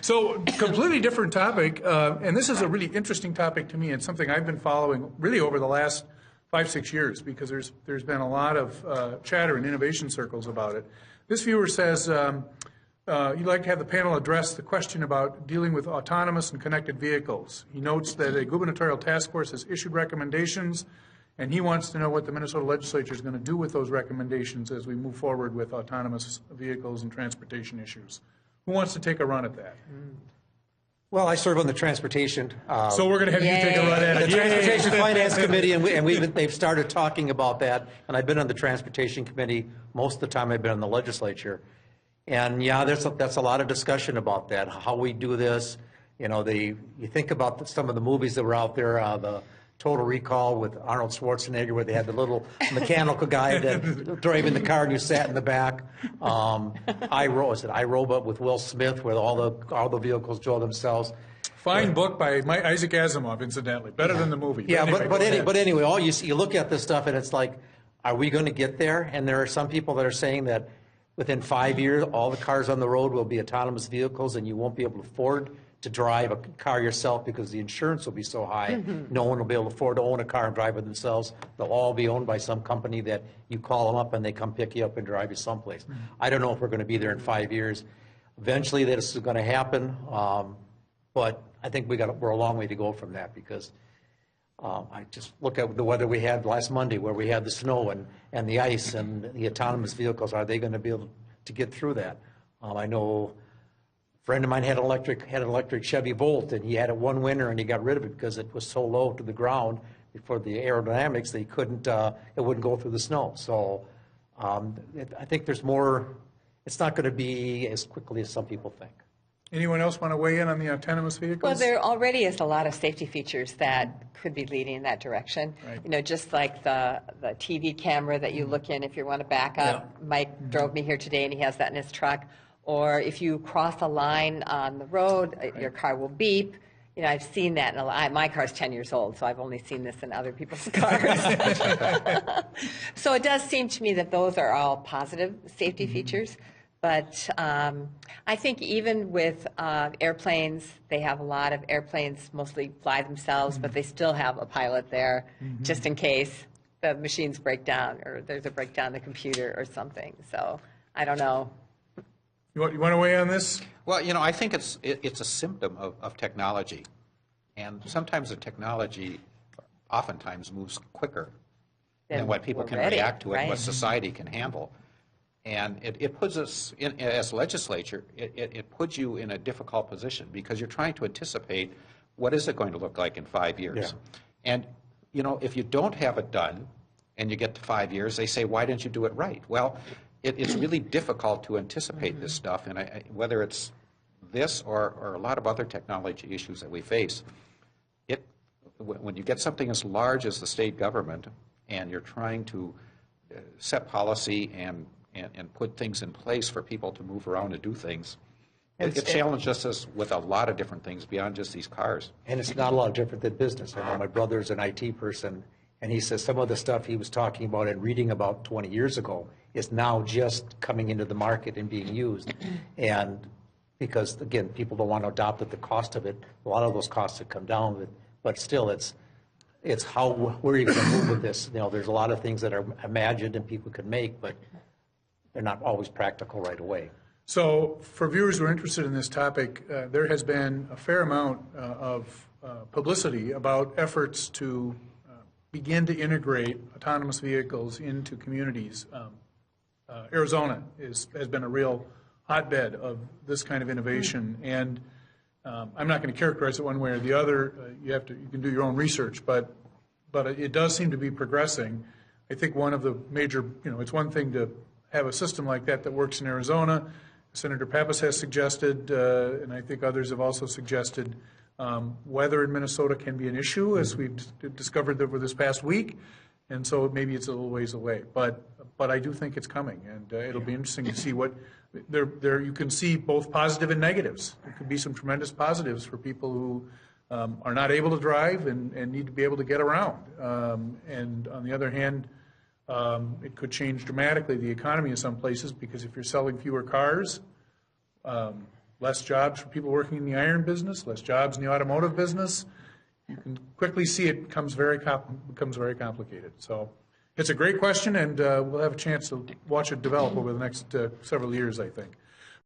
So, completely different topic, and this is a really interesting topic to me. It's something I've been following really over the last 5-6 years because there's been a lot of chatter in innovation circles about it. This viewer says you'd like to have the panel address the question about dealing with autonomous and connected vehicles. He notes that a gubernatorial task force has issued recommendations, and he wants to know what the Minnesota legislature is going to do with those recommendations as we move forward with autonomous vehicles and transportation issues. Who wants to take a run at that? Well, I serve on the transportation. So we're going to have you take a run at it. The Transportation Finance Committee, and they've started talking about that. And I've been on the Transportation Committee most of the time. I've been in the legislature, and yeah, that's a lot of discussion about that. How we do this, you know, you think about some of the movies that were out there, the Total Recall with Arnold Schwarzenegger, where they had the little mechanical guy that driving the car and you sat in the back. iRobot with Will Smith, where all the vehicles drove themselves. Fine book by Isaac Asimov, incidentally. Better than the movie. Yeah, but anyway, all you look at this stuff and it's like, are we going to get there? And there are some people that are saying that within 5 years, all the cars on the road will be autonomous vehicles, and you won't be able to afford to drive a car yourself because the insurance will be so high. No one will be able to afford to own a car and drive it themselves. They'll all be owned by some company that you call them up and they come pick you up and drive you someplace. I don't know if we're going to be there in 5 years. Eventually, this is going to happen, but I think we're a long way to go from that because I just look at the weather we had last Monday, where we had the snow and the ice and the autonomous vehicles. Are they going to be able to get through that? I know. A friend of mine had an electric Chevy Volt, and he had it one winter, and he got rid of it because it was so low to the ground for the aerodynamics that he couldn't. It wouldn't go through the snow. So I think there's more. It's not going to be as quickly as some people think. Anyone else want to weigh in on the autonomous vehicles? Well, there already is a lot of safety features that could be leading in that direction. Right. You know, just like the TV camera that you look in if you want to back up. Yeah. Mike drove me here today, and he has that in his truck. Or if you cross a line on the road, your car will beep. You know, I've seen that. My car's 10 years old, so I've only seen this in other people's cars. So it does seem to me that those are all positive safety features. But I think even with airplanes, they have a lot of airplanes mostly fly themselves, but they still have a pilot there just in case the machines break down or there's a breakdown in the computer or something. So I don't know. You want to weigh on this? Well, you know, I think it's a symptom of technology. And sometimes the technology oftentimes moves quicker than what people can react to it, and what society can handle. And it puts us, as legislature, it puts you in a difficult position because you're trying to anticipate what is it going to look like in 5 years. Yeah. And, you know, if you don't have it done and you get to 5 years, they say, why didn't you do it right? Well, it's really difficult to anticipate this stuff, and whether it's this or a lot of other technology issues that we face, when you get something as large as the state government and you're trying to set policy and put things in place for people to move around and do things, it challenges us with a lot of different things beyond just these cars. And it's not a lot different than business. I know my brother's an IT person, and he says some of the stuff he was talking about and reading about 20 years ago is now just coming into the market and being used. And because, again, people don't want to adopt it, the cost of it, a lot of those costs have come down, but still it's where are you going to move with this? You know, there's a lot of things that are imagined and people can make, but they're not always practical right away. So for viewers who are interested in this topic, there has been a fair amount of publicity about efforts to begin to integrate autonomous vehicles into communities. Arizona has been a real hotbed of this kind of innovation, and I'm not going to characterize it one way or the other. You can do your own research, but it does seem to be progressing. I think one of the major, it's one thing to have a system like that works in Arizona. Senator Pappas has suggested, and I think others have also suggested, weather in Minnesota can be an issue, as we've discovered over this past week, and so maybe it's a little ways away. But I do think it's coming, and it'll be interesting to see what there. You can see both positive and negatives. There could be some tremendous positives for people who are not able to drive and need to be able to get around. And on the other hand, it could change dramatically the economy in some places, because if you're selling fewer cars, less jobs for people working in the iron business, less jobs in the automotive business. You can quickly see it becomes very complicated. So it's a great question, and we'll have a chance to watch it develop over the next several years, I think.